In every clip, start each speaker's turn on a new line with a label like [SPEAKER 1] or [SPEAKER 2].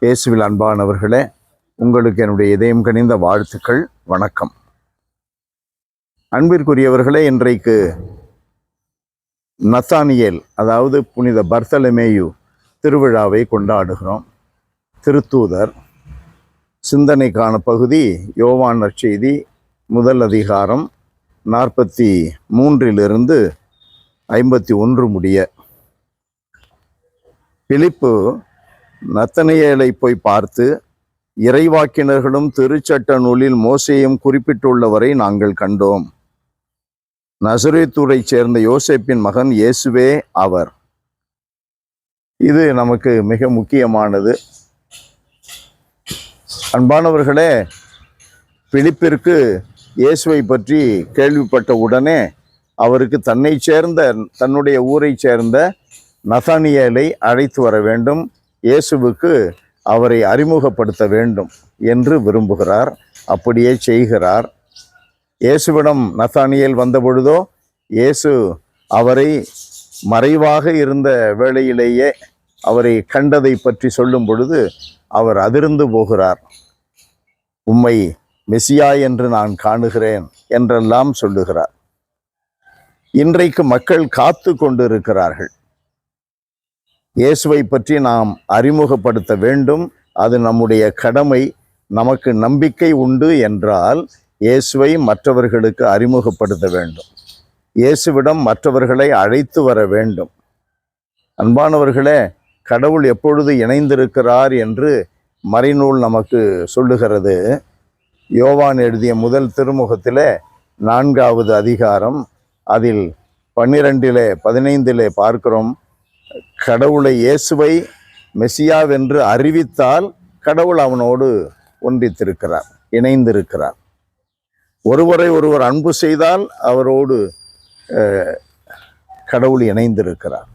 [SPEAKER 1] இயேசுவில் அன்பானவர்களே, உங்களுக்கு என்னுடைய இதயம் கனிந்த வாழ்த்துக்கள், வணக்கம். அன்பிற்குரியவர்களே, இன்றைக்கு நத்தானியேல், அதாவது புனித பர்த்தலமேயு திருவிழாவை கொண்டாடுகிறோம். திருத்தூதர் சிந்தனைக்கான பகுதி யோவான் நற்செய்தி முதல் அதிகாரம் 43 51 முடிய. பிலிப்பு நத்தனியேலை போய் பார்த்து, இறைவாக்கினர்களும் திருச்சட்ட நூலில் மோசேயும் குறிப்பிட்டுள்ளவரை நாங்கள் கண்டோம். நசரேத்தூரைச் சேர்ந்த யோசேப்பின் மகன் இயேசுவே அவர். இது நமக்கு மிக முக்கியமானது. அன்பானவர்களே, பிலிப்பிற்கு இயேசுவை பற்றி கேள்விப்பட்ட உடனே அவருக்கு தன்னுடைய ஊரை சேர்ந்த நத்தானியேலை அழைத்து வர வேண்டும், இயேசுவுக்கு அவரை அறிமுகப்படுத்த வேண்டும் என்று விரும்புகிறார். அப்படியே செய்கிறார். இயேசுவிடம் நத்தானியேல் வந்தபொழுதோ இயேசு அவரை மறைவாக இருந்த வேளையிலேயே அவரை கண்டதை பற்றி சொல்லும் பொழுது அவர் அதிர்ந்து போகிறார். உம்மை மெசியா என்று நான் காணுகிறேன் என்றெல்லாம் சொல்லுகிறார். இன்றைக்கு மக்கள் காத்து கொண்டிருக்கிறார்கள். இயேசுவை பற்றி நாம் அறிமுகப்படுத்த வேண்டும், அது நம்முடைய கடமை. நமக்கு நம்பிக்கை உண்டு என்றால் இயேசுவை மற்றவர்களுக்கு அறிமுகப்படுத்த வேண்டும், இயேசுவிடம் மற்றவர்களை அழைத்து வர வேண்டும். அன்பானவர்களே, கடவுள் எப்பொழுது இணைந்திருக்கிறார் என்று மறைநூல் நமக்கு சொல்லுகிறது. யோவான் எழுதிய முதல் திருமுகத்திலே 4வது அதிகாரம் அதில் 12-15 பார்க்கிறோம். கடவுளை, இயேசுவை மெசியாவென்று அறிவித்தால் கடவுள் அவனோடு ஒன்றித்திருக்கிறார், இணைந்திருக்கிறார். ஒருவரை ஒருவர் அன்பு செய்தால் அவரோடு கடவுள் இணைந்திருக்கிறார்.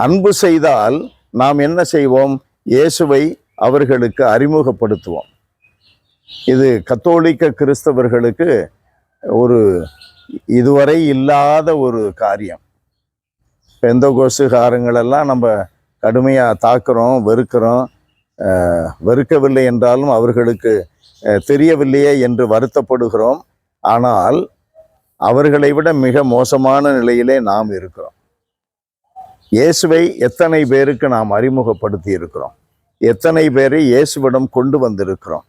[SPEAKER 1] அன்பு செய்தால் நாம் என்ன செய்வோம்? இயேசுவை அவர்களுக்கு அறிமுகப்படுத்துவோம். இது கத்தோலிக்க கிறிஸ்தவர்களுக்கு ஒரு இதுவரை இல்லாத ஒரு காரியம். பெந்தகோசுகாரங்களெல்லாம் நம்ம கடுமையாக தாக்குறோம், வெறுக்கவில்லை என்றாலும் அவர்களுக்கு தெரியவில்லையே என்று வருத்தப்படுகிறோம். ஆனால் அவர்களை விட மிக மோசமான நிலையிலே நாம் இருக்கிறோம். இயேசுவை எத்தனை பேருக்கு நாம் அறிமுகப்படுத்தி இருக்கிறோம்? எத்தனை பேரை இயேசுவிடம் கொண்டு வந்திருக்கிறோம்?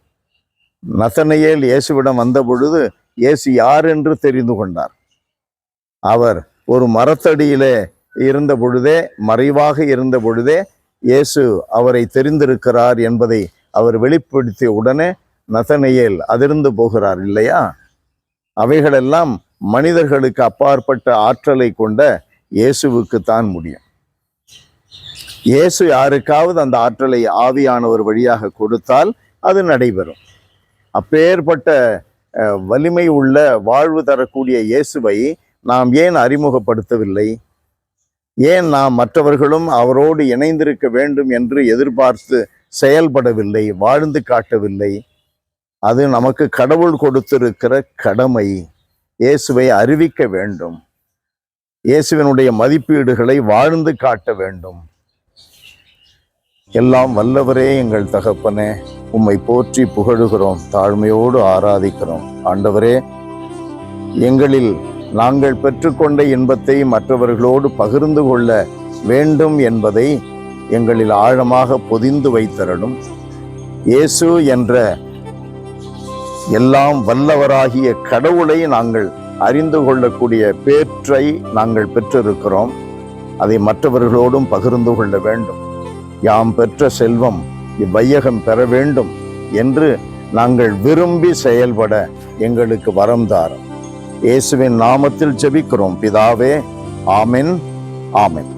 [SPEAKER 1] நத்தனியேல் இயேசுவிடம் வந்த பொழுது இயேசு யார் என்று தெரிந்து கொண்டார். அவர் ஒரு மரத்தடியிலே இருந்த பொழுதே, மறைவாக இருந்த பொழுதே இயேசு அவரை தெரிந்திருக்கிறார் என்பதை அவர் வெளிப்படுத்திய உடனே நத்தனியேல் அதிர்ந்து போகிறார் இல்லையா? அவைகளெல்லாம் மனிதர்களுக்கு அப்பாற்பட்ட ஆற்றலை கொண்ட இயேசுவுக்கு தான் முடியும். இயேசு யாருக்காவது அந்த ஆற்றலை ஆவியானவர் வழியாக கொடுத்தால் அது நடைபெறும். அப்பேற்பட்ட வலிமை உள்ள வாழ்வு தரக்கூடிய இயேசுவை நாம் ஏன் அறிமுகப்படுத்தவில்லை? ஏன் நாம் மற்றவர்களும் அவரோடு இணைந்திருக்க வேண்டும் என்று எதிர்பார்த்து செயல்படவில்லை, வாழ்ந்து காட்டவில்லை? அது நமக்கு கடவுள் கொடுத்திருக்கிற கடமை. இயேசுவை அறிவிக்க வேண்டும், இயேசுவினுடைய மதிப்பீடுகளை வாழ்ந்து காட்ட வேண்டும். எல்லாம் வல்லவரே எங்கள் தகப்பனே, உம்மை போற்றி புகழுகிறோம், தாழ்மையோடு ஆராதிக்கிறோம். ஆண்டவரே, எங்களில் நாங்கள் பெற்றுக்கொண்ட இன்பத்தை மற்றவர்களோடு பகிர்ந்து கொள்ள வேண்டும் என்பதை எங்களில் ஆழமாக பொதிந்து வைத்தரணும். இயேசு என்ற எல்லாம் வல்லவராகிய கடவுளை நாங்கள் அறிந்து கொள்ளக்கூடிய பேற்றை நாங்கள் பெற்றிருக்கிறோம். அதை மற்றவர்களோடும் பகிர்ந்து கொள்ள வேண்டும். யாம் பெற்ற செல்வம் இவ்வையகம் பெற வேண்டும் என்று நாங்கள் விரும்பி செயல்பட எங்களுக்கு வரம் தாரும். இயேசுவின் நாமத்தில் ஜெபிக்கிறோம் பிதாவே. ஆமென், ஆமென்.